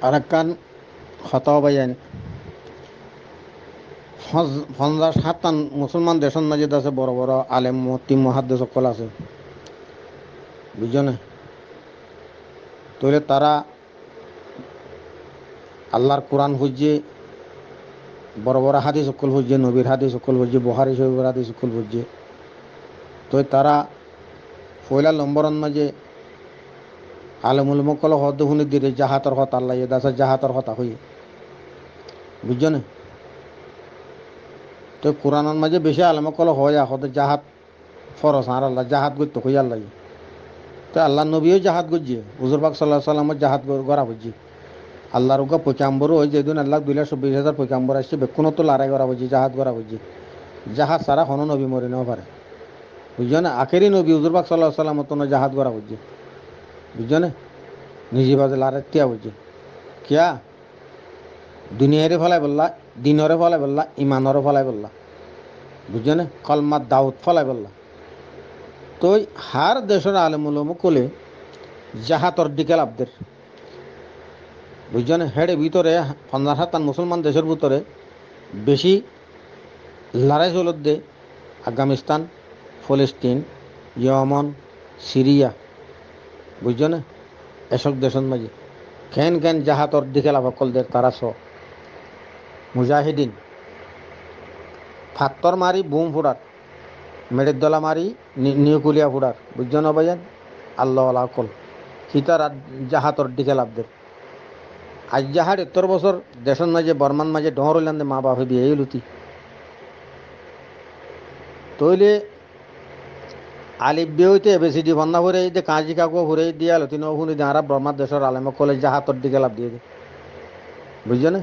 আরেকখান হতা বাইন 50-60টা মুসলমান দেশের মাঝে আছে বড় বড় আলেম মুফতি মুহাদ্দিস সকল আছে বুঝছো না। তাহলে তারা আল্লাহর কোরআন খুঁজছে, বড় বড় হাদিস সকল খুঁজছে, নবীর হাদিস সকল খুঁজছে, বুখারী শরীফের হাদিস সকল খুঁজছে। তো তারা পয়লা নম্বরের মাঝে আলেমুল মকল হদ শুনি দিলে জাহাতর হত আল্লাহ দাসা জাহাতর হতা হই বুঝছো না। তো কোরআনের মাঝে বেশি আলেমকল হয় হদ জাহাত ফরস আর আল্লাহ জাহাত করতে হই আল্লাহ। তো আল্লাহ নবীও জাহাত করছে, হুজুর পাক সাল্লাল্লাহু আলাইহি ওয়াসাল্লামের জাহাত করা হচ্ছে। আল্লাহর উগা পৈকাম্বরও হয় যেদিন আল্লাহ 2,24,000 পৈকাম্বর আসছে বেকুনো তো লড়াই করা হচ্ছে, জাহাত করা হচ্ছে। জাহাজ সারা হন নবী মরে নেওয়া পারে বুঝছো না। আখেরি নবী হুজুর পাক সাল্লাল্লাহু আলাইহি ওয়াসাল্লাম তো জাহাত করা হচ্ছে বুঝছো না। নিজে বাজে লড়াই তিয়া হচ্ছে কিয়া দুনিয়ারে ফলাই বললা, দিনরে ফলাই বললা, ইমানরে ফলাই বললা বুঝছো না। কলমাত দাউদ ফলাই বললা। তো হার দেশের আলেমুলম কোলে জাহাতর দিকে লাভদের বুঝছো না। হেডে ভিতরে 50-60 মুসলমান দেশের ভিতরে বেশি লড়াই চলত দে আফগানিস্তান, ফিলিস্তিন, ইয়মন, সিরিয়া বুঝছো না। এসব দেশের মাঝে কেন কেন জাহাতর দিকে লাভ কলদের তারা মুজাহিদিন ফাত্তর মারি বুম ফুডার, মেডেরদলা মারি নিউকুলিয়া ফুডার বুঝছো না ভাইয়ান। আল্লাহ আল্লাহ কল সীতার জাহাতর দিকে লাভদের আজ যাহার 70 বছর দেশের মাঝে বর্মান মাঝে ডর হইলাম মা বাপে বিয়ে লুতি তৈলে আলিফ বে হইতে এবিসিডি বন্ধা করে দিয়ে কাঁজি কাকু ঘুরে দিয়া লতি শুনি দিয়ে আরা ব্রহ্মার দেশের আলেম কলেজ জাহাতর দিকে লাভ দিয়ে দে বুঝছো না।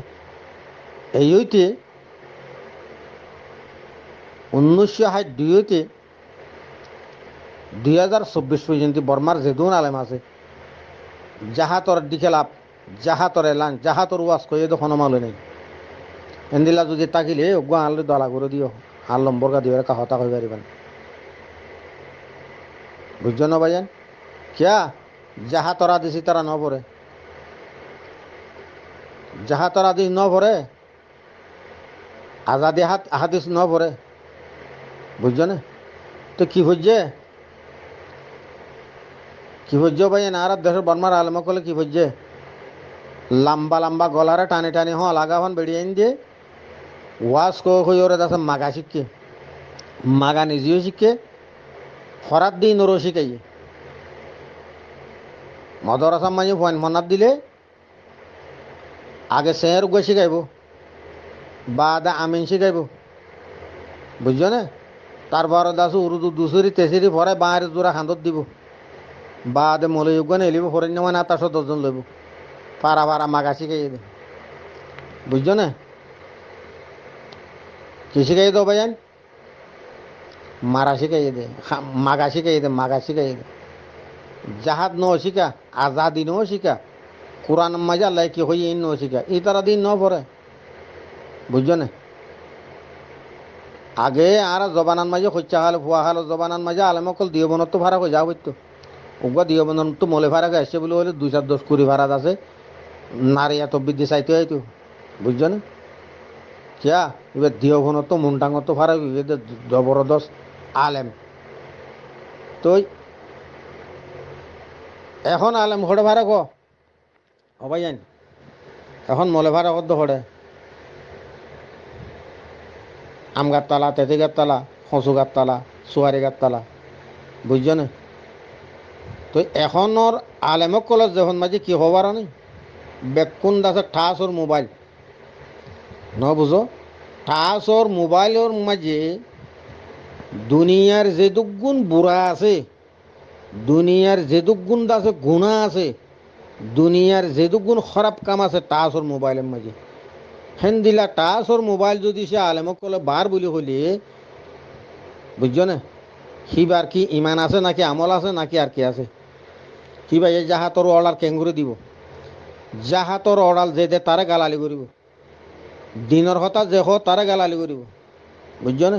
এই হইতে 1962 হইতে 2024 পর্যন্ত বর্মার যেদুন আলেম আছে জাহাতর দিকে লাভ, জাহাতর এলান, জাহাতর ওয়াজ কয়ে তো হনমালে নেই এন্দিলা যদি তাকিলে ওগুয়া আনলে দলা করে দিও আর লম্বরকা দিও রেখা হতা হয়ে পারিবেন বুঝছো না ভাইয়ান। কিয়া জাহাতরা দিছি তারা ন পড়ে, জাহাতরা দিস ন পড়ে, আজাদি হাদিস ন পড়ে বুঝছো না। তো কি বুঝছে কি বুঝছো ভাইয়ান। আর দেশের বর্মার আলম করলে কি বুঝছে লম্বা লম্বা গলারে টানি টানি লাগা হন বেরিয়ে আইন দিয়ে ওয়াশ কই ওরে দাস মাগা শিখকে, মাগা নিজেও শিখকে, হরাত দিয়ে নরো শিখাইয়ে মদরসা মাঝে মনাত দিলে আগে সের উগে শিখাইব বাদে আমিন শিখাইব বুঝছো না। তারপর দাস উর্দু দুসুরি তেসিরি ভরে বাঁয়ের জোড়া খান্দত দিব বাদে মলযোগ্য এলিব ফরেন নেওয়া না তার 10 জন লইব পাড়া পাড়া মাগা শিখাইয়ে দে বুঝছো না। কি শিখাই দো ভাইয়ান মারা শিখাইয়ে দে, মাগা শিখাইয়ে দে, মাগা শিখাইয়ে দে। জাহাদ ন শিখা, আজাদি ন শিখা, কোরআন মাঝে আল্লাহ কি হই ন শিখা এই তারা দিন ন পড়ে বুঝছো না। আগে আর জবানান মাঝে খচ্চা হাল ফুয়া হাল জবানান মাঝে আলেমকল দিও বনত তো ভাড়া হয়ে যাও তো ওগুয়া দিও বনন তো মলে ভাড়া আসছে বলে হলে 2-4 কুড়ি ভাড়া আছে নারী এত বৃদ্ধি চাইতে হয়তো বুঝছো না। কিয়া এবার দিও বনত তো মুন্ডাঙ্গ তো ভাড়া জবরদস্ত আলেম তো এখন আলেম হড়ে ভাড়া ক হবাই জানি এখন মলে ভাড়া কত হড়ে আম গাছতলা, তেঁতি গাছতলা, কচু গাছতলা, চুয়ারি গাছতলা বুঝছো না। তো এখনর আলেমক কলেজ যখন মাঝে কি হবার নেই বেকুন দাসে ঠাস ওর মোবাইল ন বুঝো ঠাস ওর মোবাইলের মাঝে দুনিয়ার যে দুগুণ বুড়া আছে, দুনিয়ার যে দুগুণ দাসে গুণা আছে, দুনিয়ার যে দুগুণ খারাপ কাম আছে টাচ ওর মোবাইলের মাঝে হেন দিলা টাচ ওর মোবাইল যদি সে আলেমক কলে বার বলি হলে বুঝছো না সিবার কি ইমান আছে নাকি আমল আছে নাকি আর কি আছে কি ভাই জাহাতর অর্ডার কেঙ্গুরে দিব, জাহাতর অর্ডার যে দে তারে গালালি করিব, দিনের হতা যে হ তারে গালালি করিব বুঝছো না।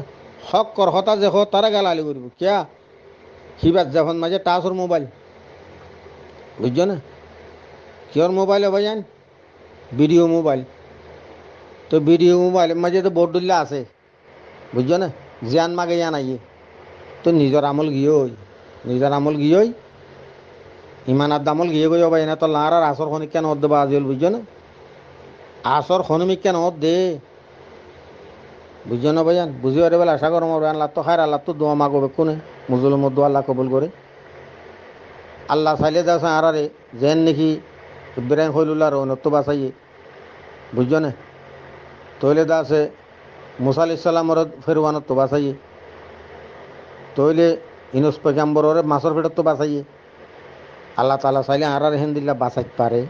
হক কর হতা যে হ তারে গালালি করিব কিয়া সিবার যখন মাঝে টাচর মোবাইল বুঝছো না। কিয়র মোবাইল হবে জান ভিডিও মোবাইল। তো ভিডিও মোবাইলের মাঝে তো বরদুল্লা আছে, বুঝছো না? জিয়ান মাগে ইয়ান আইয়ে। তো নিজের আমল গিয়েই, নিজের আমল গিয়েই ইমান আর দামল গিয়ে গই বাই না তো লার আর আসর খনিক কেন অদ্দ বা আজিল, বুঝছো না? আসর খনিমিক কেন অদ দে, বুঝছো না ভাইয়ান? বুঝি আরে বেলা আশা করো আমার আল্লাহ তো খায়, আল্লাহ তো দোয়া মাগো বেক্ষণে মুজুলের মধ্যে আল্লাহ কবুল করে। আল্লাহ চাইলে দাস আরে যেন নাকি ইব্রাহিম খলিলুল্লাহ রহনত বাঁচাইয়ে, বুঝছো না? তৈলে দাসে মুসা আলাইহিস সালামর ফেরওয়ানত তো বাঁচাইয়ে, তৈলে ইনুস পেগাম্বরের মাছের পেটত তো বাঁচাইয়ে। আল্লাহ তালা চাইলে আর হেন দিল্লা বাঁচাইতে পারে।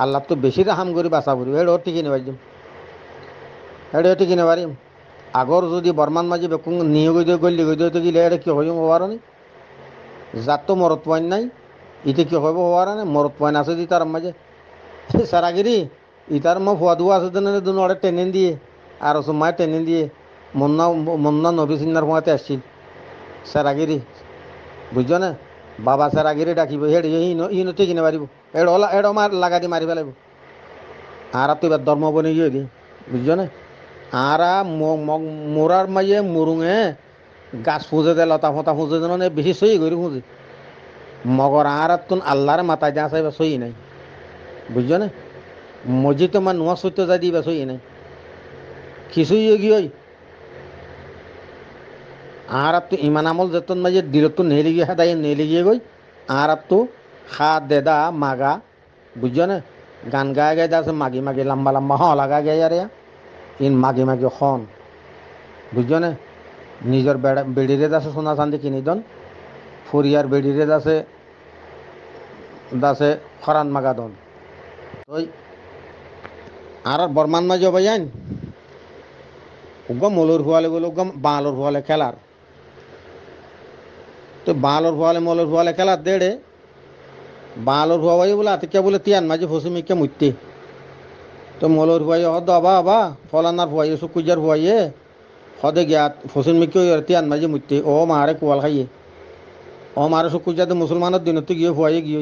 আল্লাহ তো বেশি রাহাম করে বাঁচা পড়ি এড়ো টিকি নেবাই দিম, এড়ো টিকি নেবারিম। আগর যদি বর্মান মাঝে বেকুং নিয়ে গই গল্লি গই তো গিলে এটা কি হইম হওয়ার নি? যার তো মরত পয়েন্ট নাই, ইতে কি হইব হওয়ার নে? মরত পয়েন্ট আছে দি তার মাঝে সারাগিরি ইতার মো ফুয়া দুয়া আছে দেন দুন অর্ডার টেনেন দিয়ে আর সময় টেনেন দিয়ে মন্না মন্না নবী সিন্নার ফোঁয়াতে আসছিল সারাগিরি, বুঝছো না? বাবা সারাগিরি ডাকিব হেড়ে ইনো ঠিক কিনে পারিব, এড়ো এড়ো মার লাগা দি মারি ফেলাইব। আর তো এবার ধর্ম বনে গিয়ে দি, বুঝছো না? আরা মোরার মাইয়ে মুরুঙে গাছ ফুঁজে দে, লতা ফতা ফুঁজে দেন বেশি সই করি ফুঁজে। মগর আর তুন আল্লাহর মাথায় যা চাইবা সই নাই, বুঝছো না? মসজিদ তোমার নোয়া সত্য যা দিবা সই নাই কিছুই গিয়ে। আর তো ইমান আমল যেতন মাঝে দিল তো নেলে গিয়ে হেদাই নেলে গিয়ে গই। আর তো খা দেদা মাগা, বুঝছো না? গান গায়ে গায়ে আছে মাগি মাগি লম্বা লম্বা হ লাগা গায়ে আরে ইন মাগি মাগি খন, বুঝছো না? নিজের বেড়া বেড়িরে দাসে সোনা চান্দি কিনি দন, ফরিয়ার বেড়িরে দাসে দাসে খরান মাগা দন। ওই আর বর্মান মাঝে ভাইয়ান উগম মলুর ফুয়ালে বলে উগম বাঁলোর ফুয়ালে খেলার। তো বাঁলোর ফুয়ালে মলুর ফুয়ালে খেলার দেড়ে বাঁলোর ফুয়া ভাই বলে আতিকা বলে তিয়ান মাঝে ফসিমিকে মুইতে। তো মলুর ফুয়াই হদ আবা আবা ফলানার ফুয়াইয়ে সুকুজার ফুয়াইয়ে হদে গিয়া ফসিমিকে তিয়ান মাঝে মুইতে ও মারে কোয়াল খাইয়ে। ও মারে সুকুজাতে মুসলমানের দিনতে গিয়ে ফুয়াইয়ে গিয়ে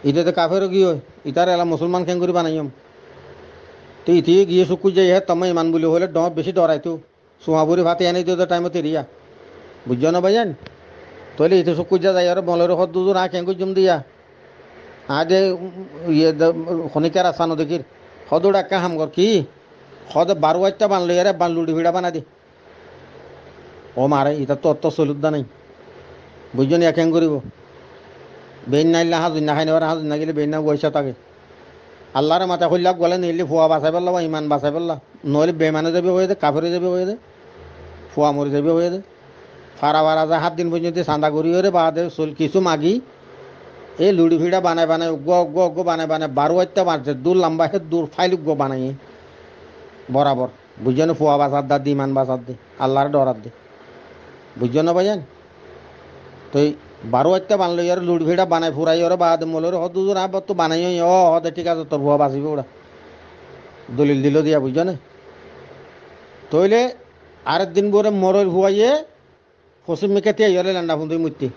ইটাতে কাফেরও গিয়ে ইটার এলা মুসলমান খেং করে বানাইম। তো ইতি গিয়ে সুকুজা হে তমে ইমান বলে হলে বেশি ডরাইতো সোহাবুরি ভাতে এনে দিও টাইমত এরিয়া, বুঝছো না ভাইজান? তাহলে ইতে সুকুজা যাই আর মলের হদ দুজন আ খেঙ্গু জুম দিয়া আদে ইয়ে খনিকার আসানো দেখির হদুর একটা হাম কর কি হদ 12 বানলো আরে বানলুড়ি ভিড়া বানা দি। ও মারে এটা তো অত সলুদ্দা নাই, বুঝছো না? খেং করিব বেন নাইলে হাজুন না খাই নেবার হাজুন না গেলে বেন না বৈশা থাকে। আল্লাহরে মাথা খুললাক গলে নিলে ফুয়া বাঁচাই পেলা বা ইমান বাঁচাই পেলা, নহলে বেমানে যাবে হয়ে দে, কাফেরে যাবে হয়ে দে, ফুয়া মরে যাবে হয়ে দে। ফারা ফারা যায় 7 দিন পর্যন্ত চান্দা করি হরে বাদে চল কিছু মাগি এই লুড়ি ভিড়া বানাই বানাই উগ্গ উগ্গ উগ্গ বানাই বানাই 12 মারছে দূর লম্বা হে দূর ফাইল উগ্গ বানাই বরাবর, বুঝছো না? ফুয়া বাঁচার দার দি ইমান বাঁচার দে আল্লাহরে ডরার দে, বুঝছো না ভাইজান? তো এই 12 বানলো ইয়ার লুড়ি ভিড়া বানাই ফুরাই ওরে বাদ মলের হদ দুজন আবার তো বানাই হদে ঠিক আছে তোর ফুয়া বাঁচিবে ওরা দলিল দিল দিয়া, বুঝছো না? তইলে আরেক দিন পরে মরল ভুয়াইয়ে পশ্চিম মেকে তিয়া ইয়লে লান্ডা ফুন্দুই মুতি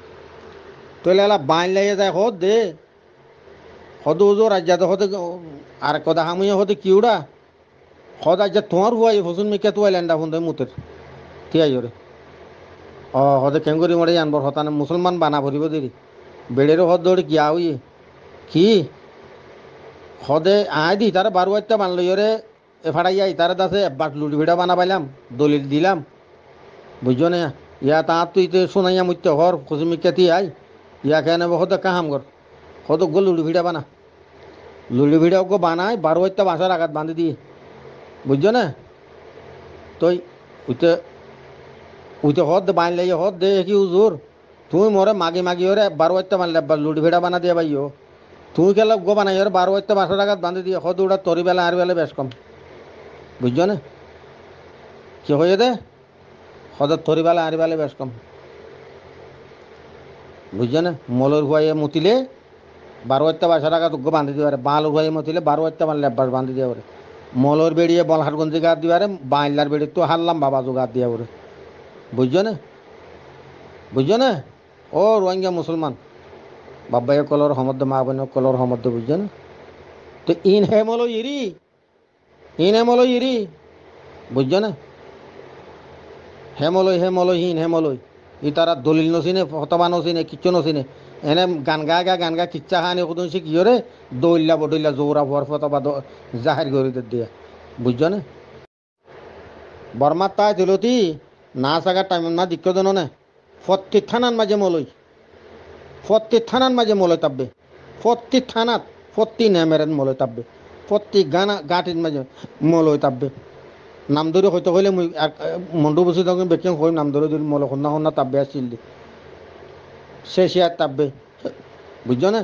তইলে এলা বাইন লাইয়ে যায় হদ দে হদ উজো রাজ্যাতে হতে আর কথা হামুয়ে হতে কিউড়া হদ আজ্যা তোমার ভুয়াই পশ্চিম মেকে তুয়াই লান্ডা ফুন্দুই মুতের তিয়া ইয়রে হদে কেঙ্গুরি মরে আনবর হতানে মুসলমান বানা ভরিব দেরি বেড়েরও হদ দৌড়ি গিয়া হইয়ে কি হদে আয় দি তারা 12 বানলো ইয়রে এ ফাড়াইয়া ইতারে দাসে বাট লুড়ি ভিড়া বানা পাইলাম দলিল দিলাম, বুঝছো না? ইয়া তা তুই তো শোনাইয়া মুত্য হর খুশমিকাতি আই ইয়া কেন হদ কাহাম কর হদ গো লুড়ি ভিড়া বানা লুড়ি ভিড়া গো বানায় 12 বাঁচার আঘাত বাঁধি দিয়ে, বুঝছো না? তুই উইতে উইতে হদ বান লাইয়ে হদ দে কি উজুর তুই মরে মাগি মাগি হরে 12 বানলে লুড়ি ভিড়া বানা দিয়ে বাইও তুই কেলা গো বানাই হরে 12 বাঁচার আঘাত বাঁধি দিয়ে হদ ওটা তরি বেলা আর বেলা বেশ কম, বুঝছো না? কি হয়ে দে হদ তরি বেলা আর বেলা বেশ কম, বুঝছো না? মলর ভুয়াইয়ে মুতিলে 12 বাঁচার আঘাত গো বাঁধি দিবারে বাল ভুয়াইয়ে মুতিলে 12 বানলে আব্বাস বাঁধি দিয়ে ওরে মলর বেড়িয়ে বলহাটগঞ্জি গাছ দিবারে বাইলার বেড়ি তো হারলাম বাবা জো গাছ দিয়া ওরে, বুঝছো না? বুঝছো না? ও রোহিঙ্গা মুসলমান বাব্বাই কলর সমদ্দ মা বোন কলর সমদ্দ, বুঝছো না? তো ইন হেমলো ইরি, ইন হেমলো ইরি, বুঝছো না? হেমলই হেমলই হিন হেমলই ই তারা দলিল নচিনে, ফতবা নচিনে, কিচ্ছু নচিনে। এনে গান গা কিচ্ছা হানি কদন সে কি করে দৌল্লা বদল্লা জোরা ভর ফতবা জাহির করে দিয়া, বুঝছো না? বর্মার তাই দিলতি না চাগার টাইম না দিক্ক দেন নে ফত্তি থানার মাঝে মলই, ফত্তি থানার মাঝে মলই তাববে, ফত্তি থানাত ফত্তি নেমেরেন মলই তাববে, ফত্তি গানা গাটির মাঝে মলই তাববে। নাম ধরে হয়তো হইলে মুই মন্ডু বসে তখন বেকে হই নাম ধরে ধরে মল সন্না সন্না তাববে আসছিল সে আর তাববে, বুঝছো না?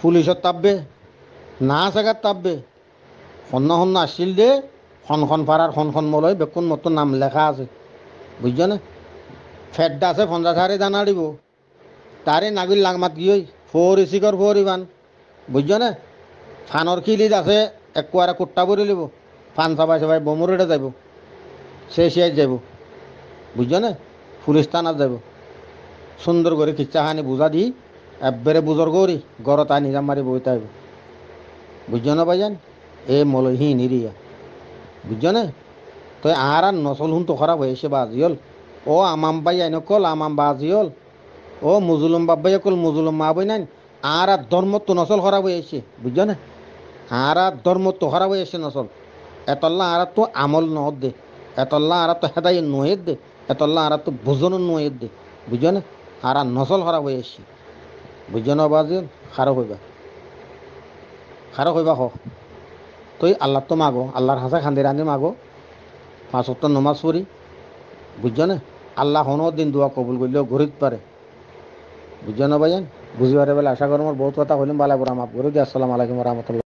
পুলিশত তাববে, না জায়গাত তাববে, সন্না সন্না আসছিল দে খন পাড়ার খন মলই বেকুন মতো নাম লেখা আছে, বুঝছো না? ফেডটা আছে 50,000 দানা দিব, তারে নাবিল লাগমাত গিয়ে ফোর ইসিকর ফোর ইবান, বুঝছো না? ফানর খিলিদ আছে একবারে কুট্টা ভরে লিব, ফান চাবাই চাবাই বমুরেটা যাব, সে যাব, বুঝছো না? পুলিশ থানাত যাব, সুন্দর করে কিচ্ছাখানি বুঝা দি একবারে বুজর করি গড়ত আনি নিজাম মারি বইতে আইব, বুঝছো না ভাইজান? এ মলহি নিরিয়া, বুঝছো না? তো আর নসল হুন তো খারাপ হয়েছে বাজিল, ও আমাম বাই আইন কল আমাম বাজিল, ও মুজুলুম বাবাই কল মুজুলুম মা বই নাই, আর ধর্ম তো নসল খারাপ হয়েছে, বুঝছো না? আর ধর্ম তো খারাপ হয়েছে নসল, এতল্লা আর তো আমল নদ দে, এতল্লা আর তো হেদাই নয়ের দে, এতল্লা আর তো বুঝন নয়ের দে, বুঝছো না? আর নসল খারাপ হয়েছে, বুঝছো না বাজিল? খারাপ হইবা হ তুই আল্লাহ তো মাগো, আল্লাহর হাসা খান্দি রান্ধি মাগো, 5 ওয়াক্ত নমাজ পড়ি, বুঝছো না? আল্লাহ হনো দিন দোয়া কবুল করলেও ঘুরিত পারে, বুঝছো না ভাইজান? বুঝিবারে বেলা আশা করো, বহুত কথা হইলাম, বালা বুড়া মাফ করে দি। আসসালামু আলাইকুম রহমতুল্লাহ।